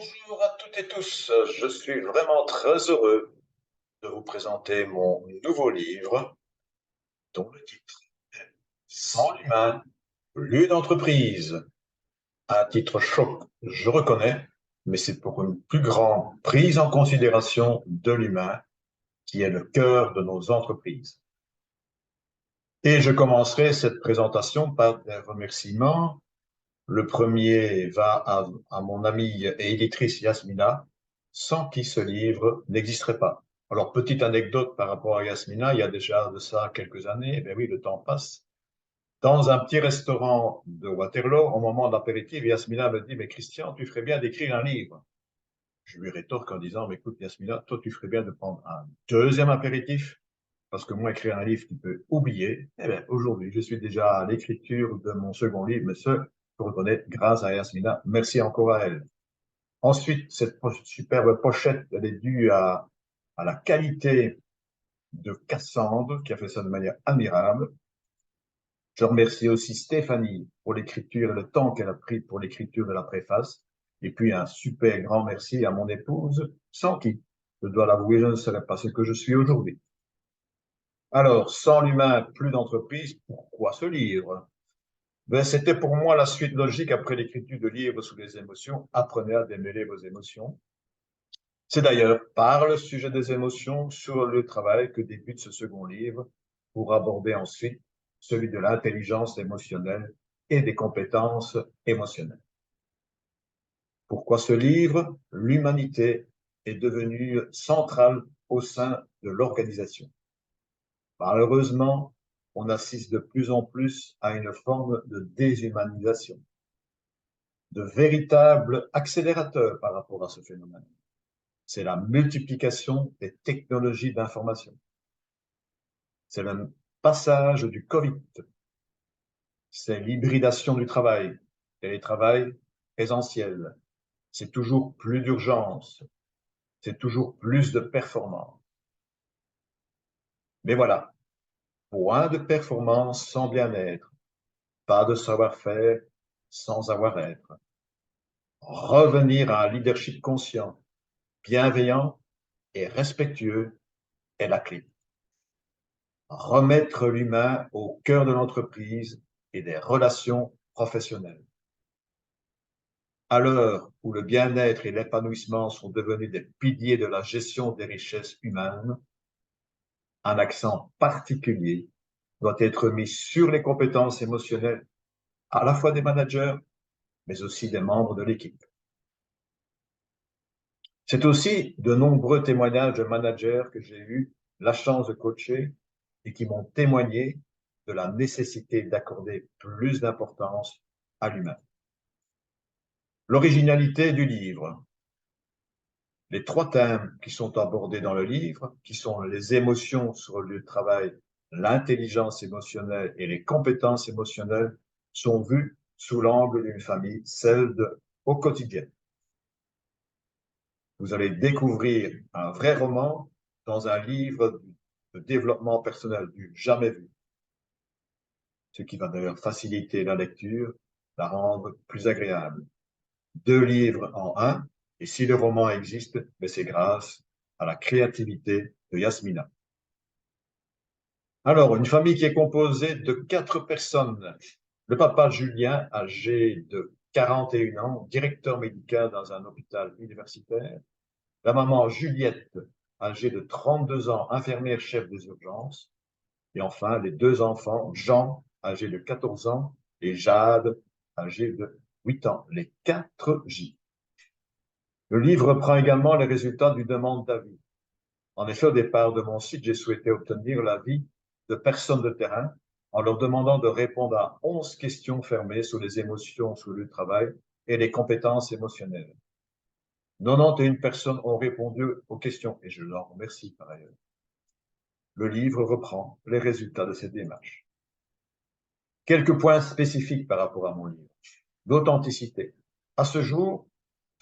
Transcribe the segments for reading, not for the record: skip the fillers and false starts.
Bonjour à toutes et tous, je suis vraiment très heureux de vous présenter mon nouveau livre dont le titre est Sans l'humain, plus d'entreprise. Un titre choc, je reconnais, mais c'est pour une plus grande prise en considération de l'humain qui est le cœur de nos entreprises. Et je commencerai cette présentation par des remerciements. Le premier va à mon amie et éditrice Yasmina, sans qui ce livre n'existerait pas. Alors, petite anecdote par rapport à Yasmina, il y a déjà de ça quelques années, eh bien oui, le temps passe. Dans un petit restaurant de Waterloo, au moment de l'apéritif, Yasmina me dit, mais Christian, tu ferais bien d'écrire un livre. Je lui rétorque en disant, mais écoute, Yasmina, toi, tu ferais bien de prendre un deuxième apéritif, parce que moi, écrire un livre, tu peux oublier. Eh bien, aujourd'hui, je suis déjà à l'écriture de mon second livre, mais ce, je reconnais, grâce à Yasmina. Merci encore à elle. Ensuite, cette superbe pochette, elle est due à la qualité de Cassandre, qui a fait ça de manière admirable. Je remercie aussi Stéphanie pour l'écriture et le temps qu'elle a pris pour l'écriture de la préface. Et puis, un super grand merci à mon épouse, sans qui, je dois l'avouer, je ne serais pas ce que je suis aujourd'hui. Alors, sans l'humain, plus d'entreprise, pourquoi ce livre? Ben, c'était pour moi la suite logique après l'écriture de livres sous les émotions. Apprenez à démêler vos émotions. C'est d'ailleurs par le sujet des émotions sur le travail que débute ce second livre pour aborder ensuite celui de l'intelligence émotionnelle et des compétences émotionnelles. Pourquoi ce livre? L'humanité est devenue centrale au sein de l'organisation. Malheureusement, on assiste de plus en plus à une forme de déshumanisation, de véritable accélérateur par rapport à ce phénomène. C'est la multiplication des technologies d'information. C'est le passage du Covid. C'est l'hybridation du travail, télétravail présentiel. C'est toujours plus d'urgence. C'est toujours plus de performance. Mais voilà, point de performance sans bien-être, pas de savoir-faire sans avoir-être. Revenir à un leadership conscient, bienveillant et respectueux est la clé. Remettre l'humain au cœur de l'entreprise et des relations professionnelles. À l'heure où le bien-être et l'épanouissement sont devenus des piliers de la gestion des richesses humaines, un accent particulier doit être mis sur les compétences émotionnelles, à la fois des managers, mais aussi des membres de l'équipe. C'est aussi de nombreux témoignages de managers que j'ai eu la chance de coacher et qui m'ont témoigné de la nécessité d'accorder plus d'importance à l'humain. L'originalité du livre. Les trois thèmes qui sont abordés dans le livre, qui sont les émotions sur le lieu de travail, l'intelligence émotionnelle et les compétences émotionnelles, sont vus sous l'angle d'une famille, celle au quotidien. Vous allez découvrir un vrai roman dans un livre de développement personnel du jamais vu, ce qui va d'ailleurs faciliter la lecture, la rendre plus agréable. Deux livres en un, et si le roman existe, c'est grâce à la créativité de Yasmina. Alors, une famille qui est composée de 4 personnes. Le papa Julien, âgé de 41 ans, directeur médical dans un hôpital universitaire. La maman Juliette, âgée de 32 ans, infirmière chef des urgences. Et enfin, les 2 enfants, Jean, âgé de 14 ans, et Jade, âgé de 8 ans. Les 4 J. Le livre reprend également les résultats du demande d'avis. En effet, au départ de mon site, j'ai souhaité obtenir l'avis de personnes de terrain en leur demandant de répondre à 11 questions fermées sur les émotions sur le travail et les compétences émotionnelles. 91 personnes ont répondu aux questions et je leur remercie par ailleurs. Le livre reprend les résultats de cette démarche. Quelques points spécifiques par rapport à mon livre. L'authenticité. À ce jour,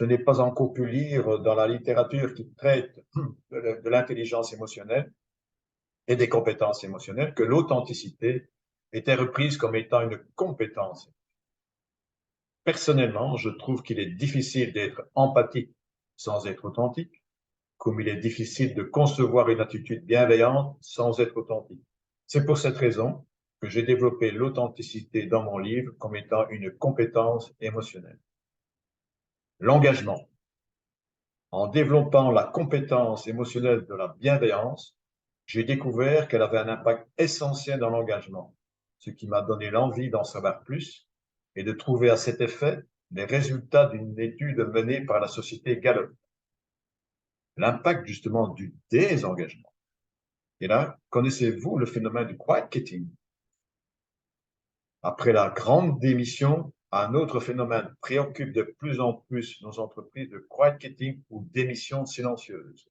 je n'ai pas encore pu lire dans la littérature qui traite de l'intelligence émotionnelle et des compétences émotionnelles que l'authenticité était reprise comme étant une compétence. Personnellement, je trouve qu'il est difficile d'être empathique sans être authentique, comme il est difficile de concevoir une attitude bienveillante sans être authentique. C'est pour cette raison que j'ai développé l'authenticité dans mon livre comme étant une compétence émotionnelle. L'engagement. En développant la compétence émotionnelle de la bienveillance, j'ai découvert qu'elle avait un impact essentiel dans l'engagement, ce qui m'a donné l'envie d'en savoir plus et de trouver à cet effet les résultats d'une étude menée par la société Gallup. L'impact justement du désengagement. Et là, connaissez-vous le phénomène du quiet quitting? Après la grande démission, un autre phénomène préoccupe de plus en plus nos entreprises, de quiet quitting ou démission silencieuse.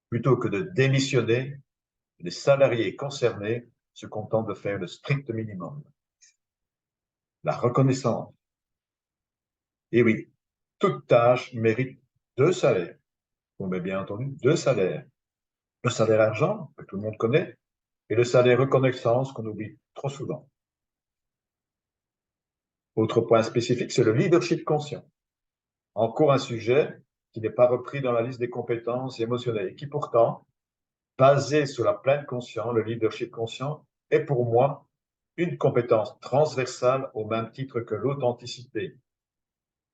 Plutôt que de démissionner, les salariés concernés se contentent de faire le strict minimum. La reconnaissance. Et oui, toute tâche mérite deux salaires. Vous m'avez bien entendu, deux salaires. Le salaire argent, que tout le monde connaît, et le salaire reconnaissance qu'on oublie trop souvent. Autre point spécifique, c'est le leadership conscient. Encore un sujet qui n'est pas repris dans la liste des compétences émotionnelles et qui pourtant, basé sur la pleine conscience, le leadership conscient, est pour moi une compétence transversale au même titre que l'authenticité.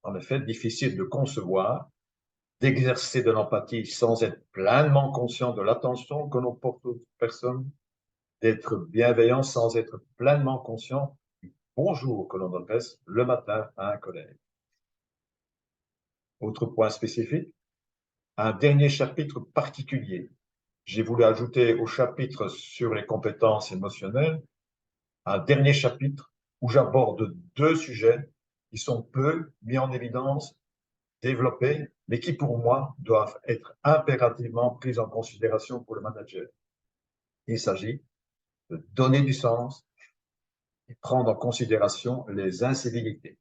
En effet, difficile de concevoir, d'exercer de l'empathie sans être pleinement conscient de l'attention que l'on porte aux personnes, d'être bienveillant sans être pleinement conscient du bonjour que l'on adresse le matin à un collègue. Autre point spécifique, un dernier chapitre particulier. J'ai voulu ajouter au chapitre sur les compétences émotionnelles un dernier chapitre où j'aborde deux sujets qui sont peu mis en évidence, développés, mais qui pour moi doivent être impérativement pris en considération pour le manager. Il s'agit de donner du sens et prendre en considération les incivilités.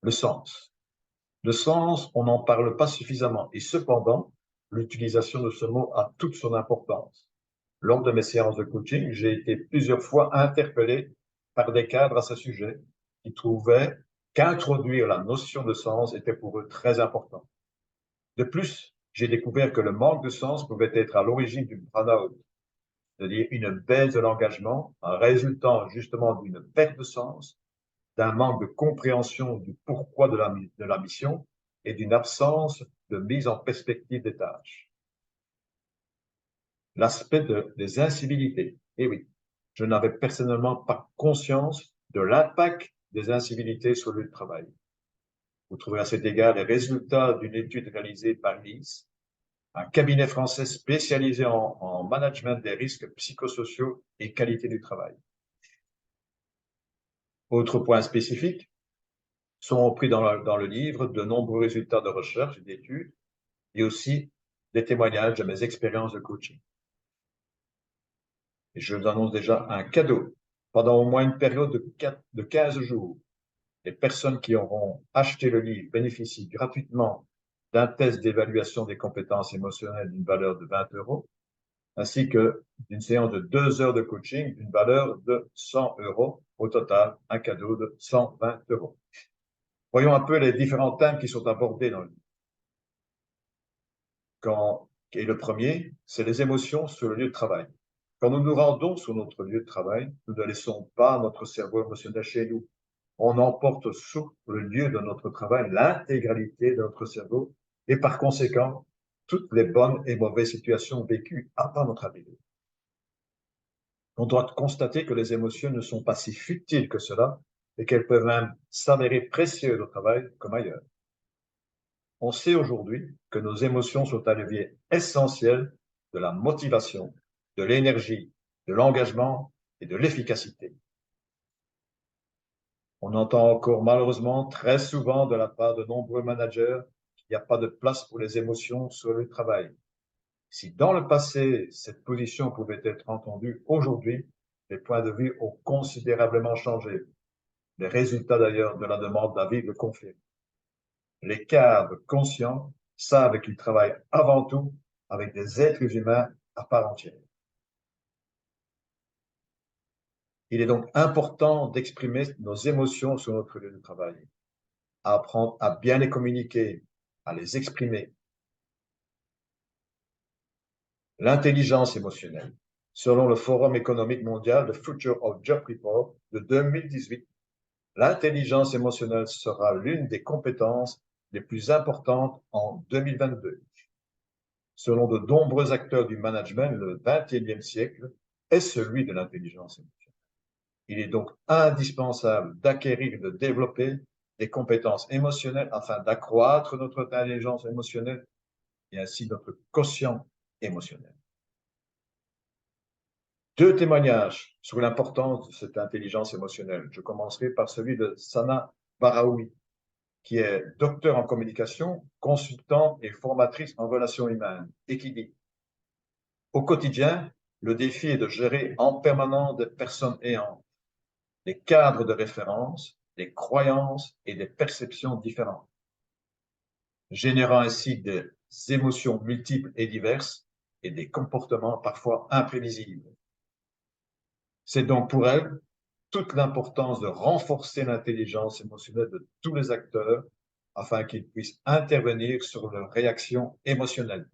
Le sens. Le sens, on n'en parle pas suffisamment et cependant, l'utilisation de ce mot a toute son importance. Lors de mes séances de coaching, j'ai été plusieurs fois interpellé par des cadres à ce sujet qui trouvaient qu'introduire la notion de sens était pour eux très important. De plus, j'ai découvert que le manque de sens pouvait être à l'origine du burn-out, c'est-à-dire une baisse de l'engagement, résultant justement d'une perte de sens, d'un manque de compréhension du pourquoi de la mission et d'une absence de mise en perspective des tâches. L'aspect des incivilités. Eh oui, je n'avais personnellement pas conscience de l'impact des incivilités sur le travail. Vous trouverez à cet égard les résultats d'une étude réalisée par l'IS, un cabinet français spécialisé en management des risques psychosociaux et qualité du travail. Autre point spécifique, sont pris dans le livre de nombreux résultats de recherche et d'études et aussi des témoignages de mes expériences de coaching. Et je vous annonce déjà un cadeau. Pendant au moins une période de 15 jours, les personnes qui auront acheté le livre bénéficient gratuitement d'un test d'évaluation des compétences émotionnelles d'une valeur de 20 euros, ainsi que d'une séance de 2 heures de coaching d'une valeur de 100 euros. Au total, un cadeau de 120 euros. Voyons un peu les différents thèmes qui sont abordés dans le livre. Et le premier, c'est les émotions sur le lieu de travail. Quand nous nous rendons sur notre lieu de travail, nous ne laissons pas notre cerveau émotionnel chez nous. On emporte sur le lieu de notre travail l'intégralité de notre cerveau et par conséquent, toutes les bonnes et mauvaises situations vécues avant notre arrivée. On doit constater que les émotions ne sont pas si futiles que cela et qu'elles peuvent même s'avérer précieuses au travail comme ailleurs. On sait aujourd'hui que nos émotions sont un levier essentiel de la motivation, de l'énergie, de l'engagement et de l'efficacité. On entend encore malheureusement très souvent de la part de nombreux managers qu'il n'y a pas de place pour les émotions sur le travail. Si dans le passé, cette position pouvait être entendue, aujourd'hui, les points de vue ont considérablement changé. Les résultats d'ailleurs de la demande d'avis le confirment. Les cadres conscients savent qu'ils travaillent avant tout avec des êtres humains à part entière. Il est donc important d'exprimer nos émotions sur notre lieu de travail, à apprendre à bien les communiquer, à les exprimer. L'intelligence émotionnelle. Selon le Forum économique mondial, le Future of Job Report de 2018, l'intelligence émotionnelle sera l'une des compétences les plus importantes en 2022. Selon de nombreux acteurs du management, le XXIe siècle est celui de l'intelligence émotionnelle. Il est donc indispensable d'acquérir et de développer des compétences émotionnelles afin d'accroître notre intelligence émotionnelle et ainsi notre quotient émotionnel. Deux témoignages sur l'importance de cette intelligence émotionnelle. Je commencerai par celui de Sana Baraoui, qui est docteur en communication, consultante et formatrice en relations humaines, et qui dit: au quotidien, le défi est de gérer en permanence des personnes ayant des cadres de référence, des croyances et des perceptions différentes, générant ainsi des émotions multiples et diverses et des comportements parfois imprévisibles. C'est donc pour elle toute l'importance de renforcer l'intelligence émotionnelle de tous les acteurs afin qu'ils puissent intervenir sur leurs réactions émotionnelles.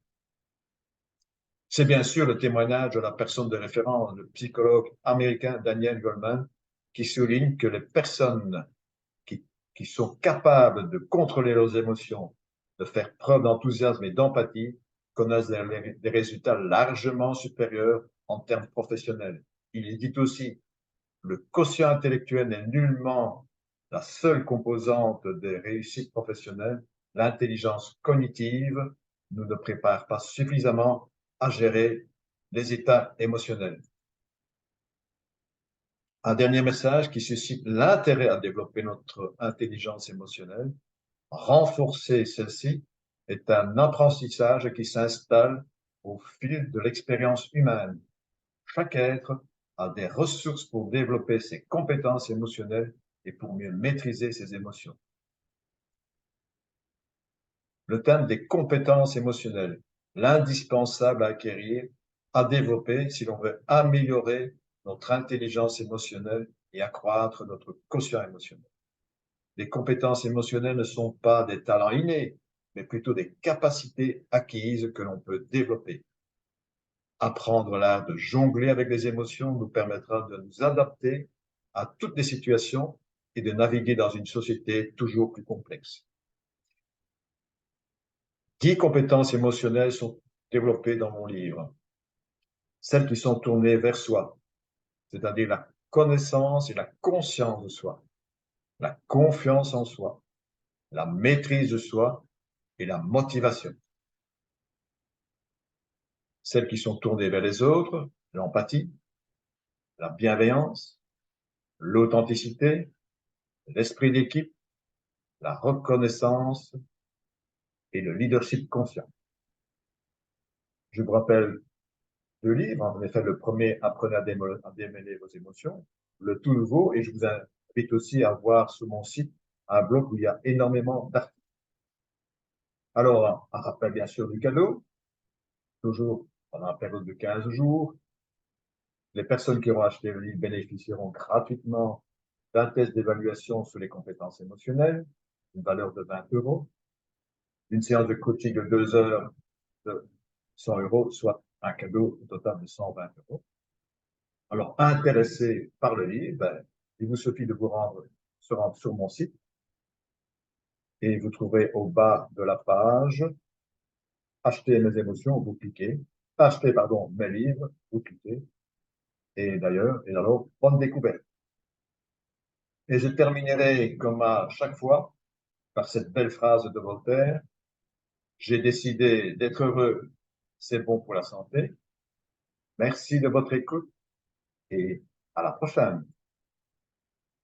C'est bien sûr le témoignage de la personne de référence, le psychologue américain Daniel Goleman, qui souligne que les personnes qui sont capables de contrôler leurs émotions, de faire preuve d'enthousiasme et d'empathie, connaissent des résultats largement supérieurs en termes professionnels. Il dit aussi: le quotient intellectuel n'est nullement la seule composante des réussites professionnelles. L'intelligence cognitive ne nous prépare pas suffisamment à gérer les états émotionnels. Un dernier message qui suscite l'intérêt à développer notre intelligence émotionnelle. Renforcer celle-ci est un apprentissage qui s'installe au fil de l'expérience humaine. Chaque être a des ressources pour développer ses compétences émotionnelles et pour mieux maîtriser ses émotions. Le thème des compétences émotionnelles, l'indispensable à acquérir, à développer si l'on veut améliorer notre intelligence émotionnelle et accroître notre quotient émotionnel. Les compétences émotionnelles ne sont pas des talents innés, mais plutôt des capacités acquises que l'on peut développer. Apprendre l'art de jongler avec les émotions nous permettra de nous adapter à toutes les situations et de naviguer dans une société toujours plus complexe. 10 compétences émotionnelles sont développées dans mon livre. Celles qui sont tournées vers soi, c'est-à-dire la connaissance et la conscience de soi, la confiance en soi, la maîtrise de soi et la motivation. Celles qui sont tournées vers les autres, l'empathie, la bienveillance, l'authenticité, l'esprit d'équipe, la reconnaissance et le leadership conscient. Je vous rappelle 2 livres. En effet, le premier, Apprenez à démêler vos émotions, le tout nouveau, et je vous invite aussi à voir sur mon site un blog où il y a énormément d'articles. Alors, un rappel bien sûr du cadeau, toujours pendant la période de 15 jours. Les personnes qui auront acheté le livre bénéficieront gratuitement d'un test d'évaluation sur les compétences émotionnelles, une valeur de 20 €, une séance de coaching de 2 heures de 100 €, soit un cadeau au total de 120 €. Alors, intéressé par le livre, il vous suffit de se rendre sur mon site et vous trouverez au bas de la page Acheter mes émotions, vous cliquez. Acheter, pardon, mes livres, vous cliquez. Et d'ailleurs, et alors, bonne découverte. Et je terminerai, comme à chaque fois, par cette belle phrase de Voltaire: j'ai décidé d'être heureux, c'est bon pour la santé. Merci de votre écoute et à la prochaine.